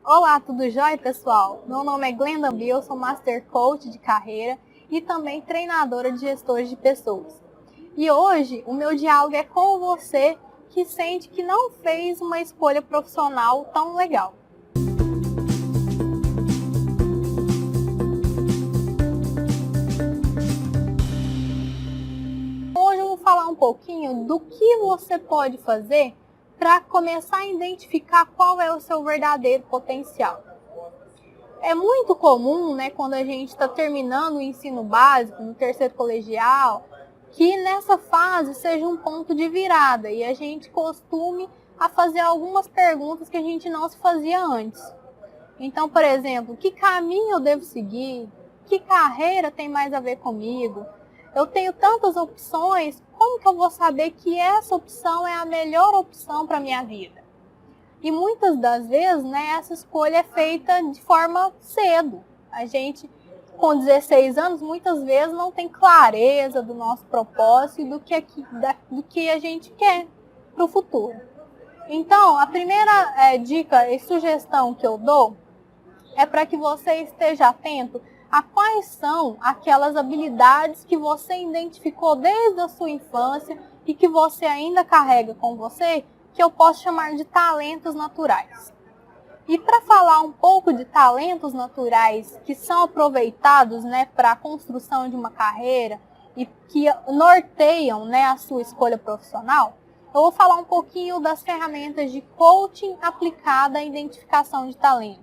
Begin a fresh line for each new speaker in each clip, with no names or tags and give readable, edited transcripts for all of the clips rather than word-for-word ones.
Olá, tudo jóia, pessoal? Meu nome é Glenda Bill, sou Master Coach de carreira e também treinadora de gestores de pessoas. E hoje o meu diálogo é com você que sente que não fez uma escolha profissional tão legal. Hoje eu vou falar um pouquinho do que você pode fazer para começar a identificar qual é o seu verdadeiro potencial. É muito comum, né, quando a gente está terminando o ensino básico, no terceiro colegial, que nessa fase seja um ponto de virada e a gente costume a fazer algumas perguntas que a gente não se fazia antes. Então, por exemplo, que caminho eu devo seguir? Que carreira tem mais a ver comigo? Eu tenho tantas opções, como que eu vou saber que essa opção é a melhor opção para a minha vida? E muitas das vezes, né, essa escolha é feita de forma cedo. A gente, com 16 anos, muitas vezes não tem clareza do nosso propósito e do que a gente quer para o futuro. Então, a primeira dica e sugestão que eu dou é para que você esteja atento a quais são aquelas habilidades que você identificou desde a sua infância e que você ainda carrega com você, que eu posso chamar de talentos naturais. E para falar um pouco de talentos naturais que são aproveitados, né, para a construção de uma carreira e que norteiam, né, a sua escolha profissional, eu vou falar um pouquinho das ferramentas de coaching aplicada à identificação de talentos,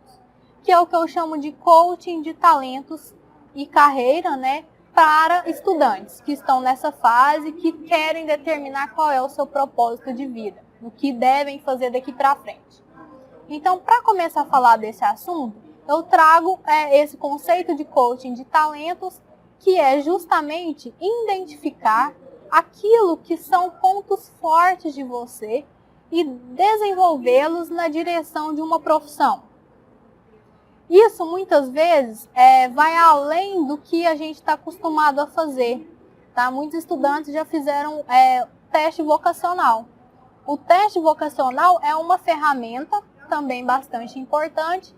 que é o que eu chamo de coaching de talentos e carreira, né, para estudantes que estão nessa fase, que querem determinar qual é o seu propósito de vida, o que devem fazer daqui para frente. Então, para começar a falar desse assunto, eu trago esse conceito de coaching de talentos, que é justamente identificar aquilo que são pontos fortes de você e desenvolvê-los na direção de uma profissão. Isso, muitas vezes, vai além do que a gente está acostumado a fazer. Tá? Muitos estudantes já fizeram teste vocacional. O teste vocacional é uma ferramenta também bastante importante,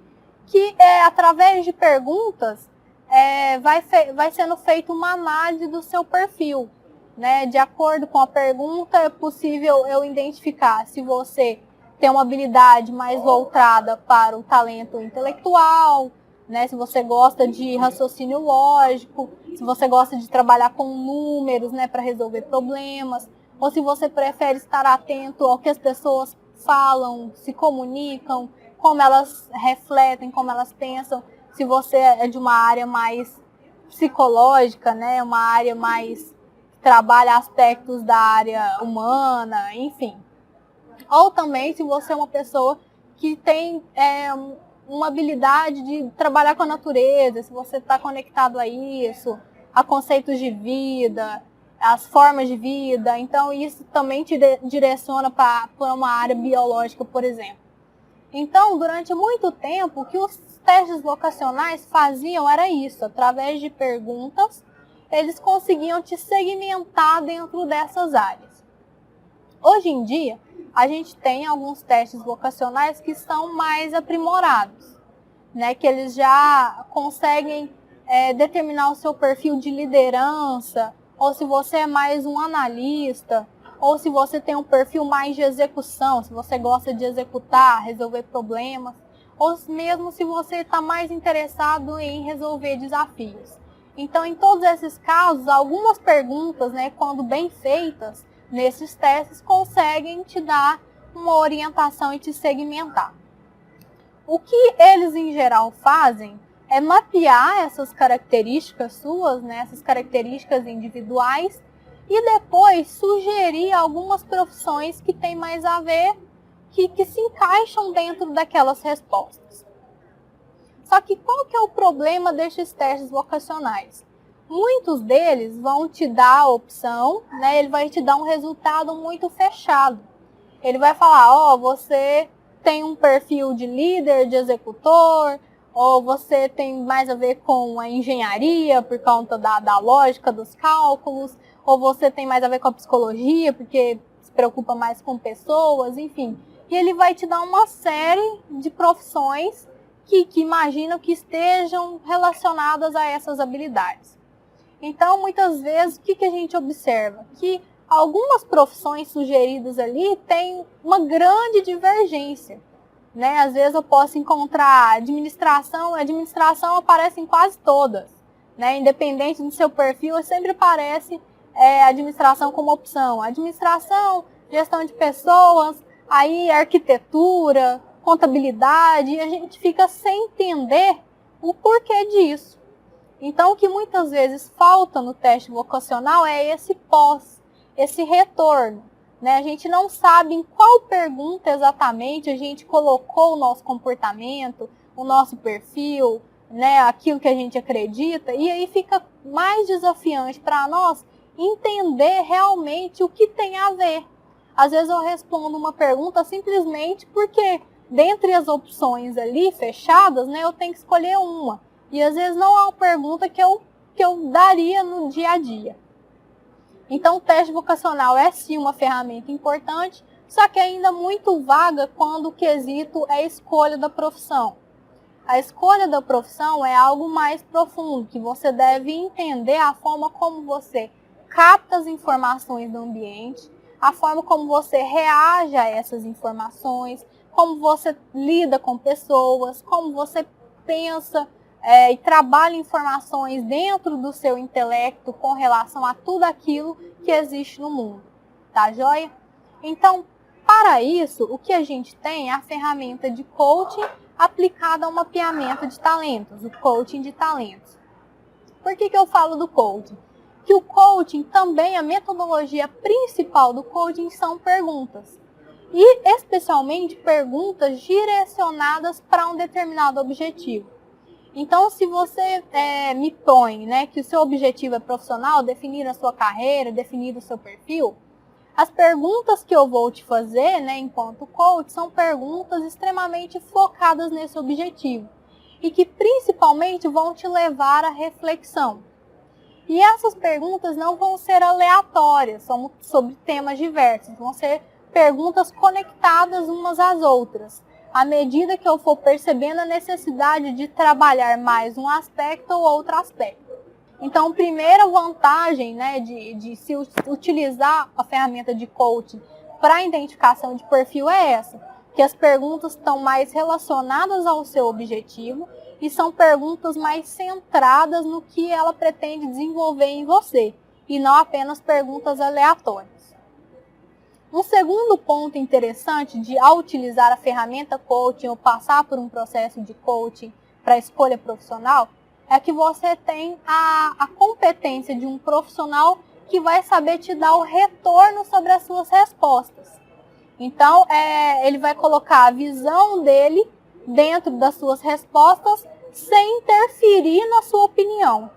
que através de perguntas vai sendo feita uma análise do seu perfil. Né? De acordo com a pergunta, é possível eu identificar se você tem uma habilidade mais voltada para o talento intelectual, né? Se você gosta de raciocínio lógico, se você gosta de trabalhar com números, né, para resolver problemas, ou se você prefere estar atento ao que as pessoas falam, se comunicam, como elas refletem, como elas pensam, se você é de uma área mais psicológica, né, uma área mais que trabalha aspectos da área humana, enfim. Ou também se você é uma pessoa que tem uma habilidade de trabalhar com a natureza, se você está conectado a isso, a conceitos de vida, as formas de vida. Então isso também te direciona para uma área biológica, por exemplo. Então, durante muito tempo, o que os testes vocacionais faziam era isso, através de perguntas, eles conseguiam te segmentar dentro dessas áreas. Hoje em dia, a gente tem alguns testes vocacionais que são mais aprimorados, né? Que eles já conseguem determinar o seu perfil de liderança, ou se você é mais um analista, ou se você tem um perfil mais de execução, se você gosta de executar, resolver problemas, ou mesmo se você está mais interessado em resolver desafios. Então, em todos esses casos, algumas perguntas, né, quando bem feitas, nesses testes, conseguem te dar uma orientação e te segmentar. O que eles, em geral, fazem é mapear essas características suas, né, essas características individuais, e depois sugerir algumas profissões que têm mais a ver, que se encaixam dentro daquelas respostas. Só que qual que é o problema destes testes vocacionais? Muitos deles vão te dar a opção, né? Ele vai te dar um resultado muito fechado. Ele vai falar, você tem um perfil de líder, de executor, ou você tem mais a ver com a engenharia, por conta da lógica dos cálculos, ou você tem mais a ver com a psicologia, porque se preocupa mais com pessoas, enfim. E ele vai te dar uma série de profissões que imaginam que estejam relacionadas a essas habilidades. Então, muitas vezes, o que a gente observa? Que algumas profissões sugeridas ali têm uma grande divergência, né? Às vezes eu posso encontrar administração aparece em quase todas, né? Independente do seu perfil, sempre aparece administração como opção. Administração, gestão de pessoas, aí arquitetura, contabilidade, e a gente fica sem entender o porquê disso. Então, o que muitas vezes falta no teste vocacional é esse esse retorno, né? A gente não sabe em qual pergunta exatamente a gente colocou o nosso comportamento, o nosso perfil, né? Aquilo que a gente acredita, e aí fica mais desafiante para nós entender realmente o que tem a ver. Às vezes eu respondo uma pergunta simplesmente porque, dentre as opções ali fechadas, né, eu tenho que escolher uma. E às vezes não é uma pergunta que eu daria no dia a dia. Então, o teste vocacional é sim uma ferramenta importante, só que ainda muito vaga quando o quesito é a escolha da profissão. A escolha da profissão é algo mais profundo, que você deve entender a forma como você capta as informações do ambiente, a forma como você reage a essas informações, como você lida com pessoas, como você pensa e trabalha informações dentro do seu intelecto com relação a tudo aquilo que existe no mundo, tá joia? Então, para isso, o que a gente tem é a ferramenta de coaching aplicada ao mapeamento de talentos, o coaching de talentos. Por que eu falo do coaching? Que o coaching também, a metodologia principal do coaching são perguntas. E especialmente perguntas direcionadas para um determinado objetivo. Então, se você me põe, né, que o seu objetivo é profissional, definir a sua carreira, definir o seu perfil, as perguntas que eu vou te fazer, né, enquanto coach, são perguntas extremamente focadas nesse objetivo e que principalmente vão te levar à reflexão. E essas perguntas não vão ser aleatórias, são sobre temas diversos, vão ser perguntas conectadas umas às outras, à medida que eu for percebendo a necessidade de trabalhar mais um aspecto ou outro aspecto. Então, a primeira vantagem, né, de se utilizar a ferramenta de coaching para a identificação de perfil é essa, que as perguntas estão mais relacionadas ao seu objetivo e são perguntas mais centradas no que ela pretende desenvolver em você, e não apenas perguntas aleatórias. Um segundo ponto interessante ao utilizar a ferramenta coaching ou passar por um processo de coaching para a escolha profissional é que você tem a competência de um profissional que vai saber te dar o retorno sobre as suas respostas. Então, ele vai colocar a visão dele dentro das suas respostas sem interferir na sua opinião.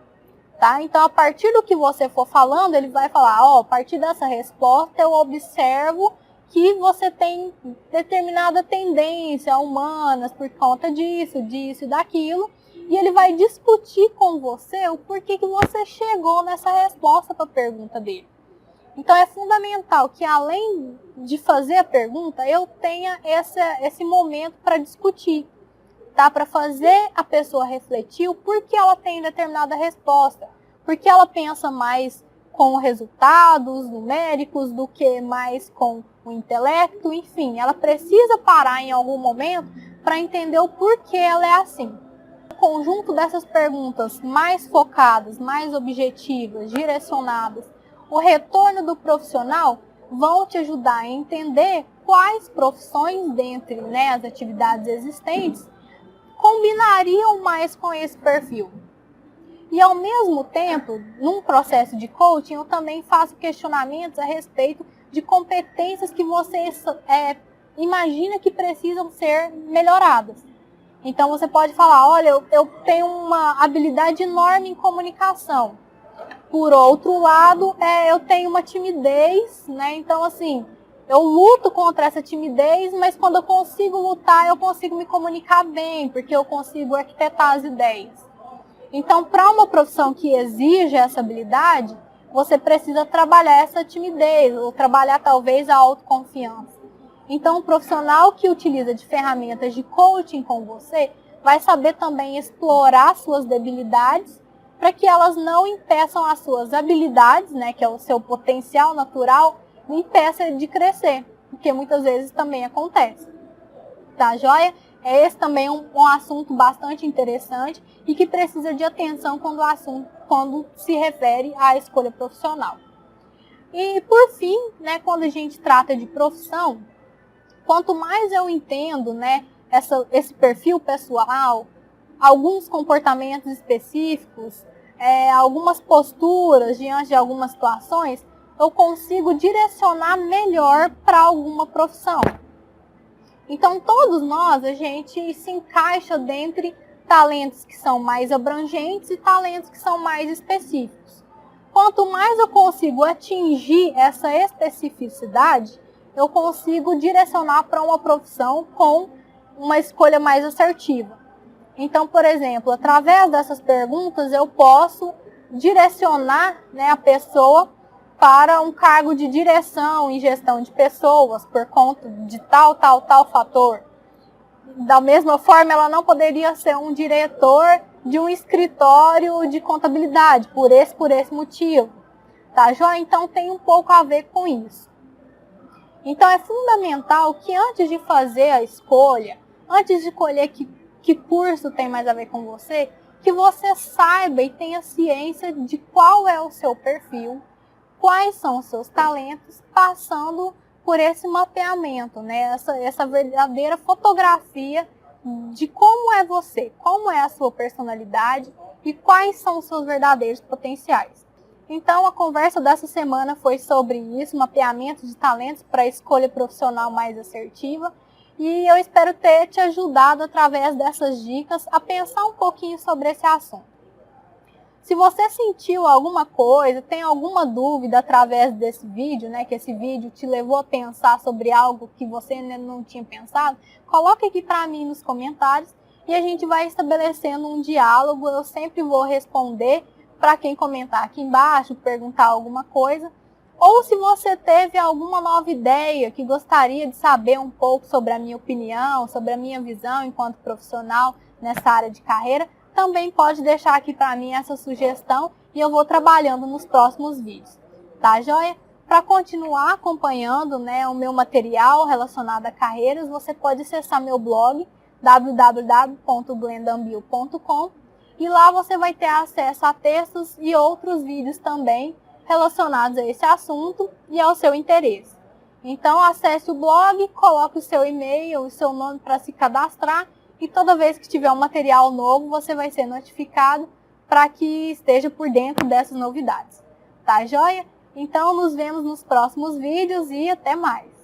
Tá? Então, a partir do que você for falando, ele vai falar, a partir dessa resposta eu observo que você tem determinada tendência humanas por conta disso e daquilo, e ele vai discutir com você o porquê que você chegou nessa resposta para a pergunta dele. Então, é fundamental que, além de fazer a pergunta, eu tenha esse momento para discutir. Tá? Para fazer a pessoa refletir o porquê ela tem determinada resposta. Porque ela pensa mais com resultados numéricos do que mais com o intelecto. Enfim, ela precisa parar em algum momento para entender o porquê ela é assim. O conjunto dessas perguntas mais focadas, mais objetivas, direcionadas, o retorno do profissional vão te ajudar a entender quais profissões dentre, né, as atividades existentes combinariam mais com esse perfil. E ao mesmo tempo, num processo de coaching, eu também faço questionamentos a respeito de competências que você imagina que precisam ser melhoradas. Então você pode falar, olha, eu tenho uma habilidade enorme em comunicação. Por outro lado, eu tenho uma timidez, né? Então assim, eu luto contra essa timidez, mas quando eu consigo lutar, eu consigo me comunicar bem, porque eu consigo arquitetar as ideias. Então, para uma profissão que exige essa habilidade, você precisa trabalhar essa timidez, ou trabalhar talvez a autoconfiança. Então, o profissional que utiliza de ferramentas de coaching com você vai saber também explorar suas debilidades para que elas não impeçam as suas habilidades, né, que é o seu potencial natural, não impeça de crescer, porque muitas vezes também acontece. Tá joia? Esse também é um assunto bastante interessante e que precisa de atenção quando se refere à escolha profissional. E por fim, né, quando a gente trata de profissão, quanto mais eu entendo, né, esse perfil pessoal, alguns comportamentos específicos, algumas posturas diante de algumas situações, eu consigo direcionar melhor para alguma profissão. Então, todos nós, a gente se encaixa dentre talentos que são mais abrangentes e talentos que são mais específicos. Quanto mais eu consigo atingir essa especificidade, eu consigo direcionar para uma profissão com uma escolha mais assertiva. Então, por exemplo, através dessas perguntas, eu posso direcionar, né, a pessoa para um cargo de direção e gestão de pessoas por conta de tal fator. Da mesma forma, ela não poderia ser um diretor de um escritório de contabilidade, por esse motivo. Tá, joia? Então, tem um pouco a ver com isso. Então, é fundamental que antes de fazer a escolha, antes de escolher que curso tem mais a ver com você, que você saiba e tenha ciência de qual é o seu perfil, quais são os seus talentos, passando por esse mapeamento, né? Essa verdadeira fotografia de como é você, como é a sua personalidade e quais são os seus verdadeiros potenciais. Então, a conversa dessa semana foi sobre isso, mapeamento de talentos para a escolha profissional mais assertiva. E eu espero ter te ajudado através dessas dicas a pensar um pouquinho sobre esse assunto. Se você sentiu alguma coisa, tem alguma dúvida através desse vídeo, né, que esse vídeo te levou a pensar sobre algo que você ainda não tinha pensado, coloque aqui para mim nos comentários e a gente vai estabelecendo um diálogo. Eu sempre vou responder para quem comentar aqui embaixo, perguntar alguma coisa. Ou se você teve alguma nova ideia que gostaria de saber um pouco sobre a minha opinião, sobre a minha visão enquanto profissional nessa área de carreira, também pode deixar aqui para mim essa sugestão e eu vou trabalhando nos próximos vídeos. Tá, joia? Para continuar acompanhando, né, o meu material relacionado a carreiras, você pode acessar meu blog www.glendambil.com e lá você vai ter acesso a textos e outros vídeos também relacionados a esse assunto e ao seu interesse. Então, acesse o blog, coloque o seu e-mail, o seu nome para se cadastrar e toda vez que tiver um material novo, você vai ser notificado para que esteja por dentro dessas novidades. Tá, joia? Então, nos vemos nos próximos vídeos e até mais!